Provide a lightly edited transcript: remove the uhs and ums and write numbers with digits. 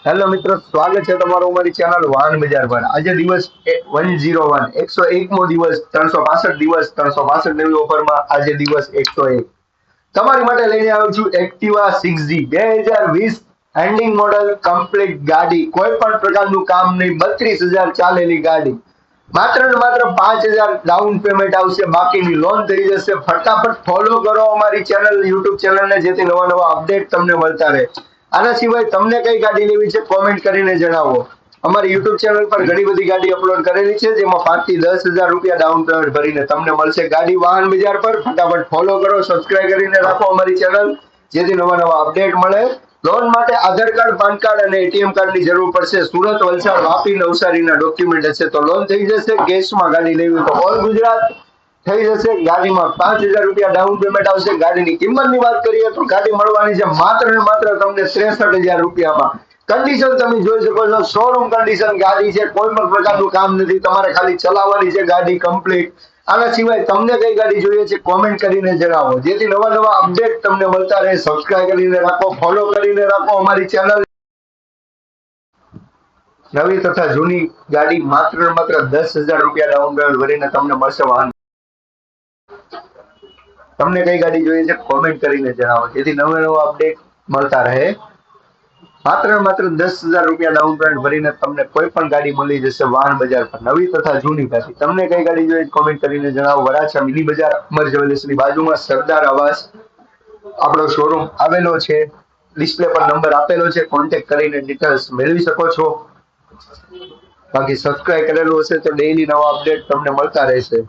Hello મિત્રો, સ્વાગત છે તમારું અમારી ચેનલ વાહન બજાર પર। આજે દિવસ 101 101મો દિવસ, 365 દિવસ 365 નવી ઓફરમાં આજે દિવસ 101 તમારી માટે લઈને આવ્યો છું એક્ટિવા 6G 2020 હેન્ડિંગ મોડલ કમ્પ્લીટ ગાડી, કોઈ પણ પ્રકારનું કામ નહીં, 32,000 ચાલેલી ગાડી। માત્ર ને માત્ર 5,000 ડાઉન પેમેન્ટ આવશે, બાકીની લોન થઈ જશે। ફટાફટ ફોલો કરો અમારી ચેનલ, યુટ્યુબ ચેનલને, જેથી નવા નવા અપડેટ તમને મળતા રહે। આના સિવાય તમને કઈ ગાડી લેવી છે કોમેન્ટ કરીને જણાવો। અમારી યુટ્યુબ ચેનલ પર ઘણી બધી ગાડી અપલોડ કરેલી છે, જેમાં 5 થી 10,000 રૂપિયા ડાઉન પેમેન્ટ ભરીને તમને મળશે ગાડી વાહન બજાર પર। ફટાફટ ફોલો કરો, સબસ્ક્રાઇબ કરીને રાખો અમારી ચેનલ, જેથી નવા નવા અપડેટ મળે। લોન માટે આધાર કાર્ડ, પાન કાર્ડ અને એટીએમ કાર્ડની જરૂર પડશે। સુરત, વલસાડ, વાપી, નવસારીના ડોક્યુમેન્ટ હશે તો લોન થઈ જશે। કેશમાં ગાડી લેવી તો ઓલ ગુજરાત થઈ જશે। ગાડીમાં 5,000 રૂપિયા ડાઉન પેમેન્ટ આવશે। ગાડીની કિંમતની વાત કરીએ તો ગાડી મળવાની છે માત્ર ને માત્ર તમને 63,000 રૂપિયામાં। કન્ડિશન તમે જોઈ શકો છો, શોરૂમ કન્ડિશન ગાડી છે, કોઈ પણ પ્રકારનું કામ નથી, તમારે ખાલી ચલાવવાની છે ગાડી કમ્પ્લીટ। આના સિવાય તમને કઈ ગાડી જોઈએ છે કોમેન્ટ કરીને જણાવો, જેથી નવા નવા અપડેટ તમને મળતા રહે। સબસ્ક્રાઇબ કરીને રાખો, ફોલો કરીને રાખો અમારી ચેનલ। નવી તથા જૂની ગાડી માત્ર ને માત્ર 10,000 રૂપિયા ડાઉન પેમેન્ટ ભરીને તમને મળશે વાહન। તમને કઈ ગાડી જોઈએ છે કોમેન્ટ કરીને જણાવો, જેથી નવા નવા અપડેટ મળતા રહે। માત્ર ને માત્ર 10,000 રૂપિયા ડાઉન પેમેન્ટ ભરીને તમને કોઈ પણ ગાડી મળી જશે વાહન બજાર પર, નવી તથા જૂની ગાડી। તમને કઈ ગાડી જોઈએ કોમેન્ટ કરીને જણાવો। વરાછા મિની બજાર અમર જ્વેલર્સની બાજુમાં સરદાર આવાસ આપણો શોરૂમ આવેલો છે। ડિસ્પ્લે પર નંબર આપેલો છે, કોન્ટેક્ટ કરીને ડિટેલ્સ મેળવી શકો છો। બાકી સબસ્ક્રાઇબ કરેલું હશે તો ડેઈલી નવા અપડેટ તમને મળતા રહેશે।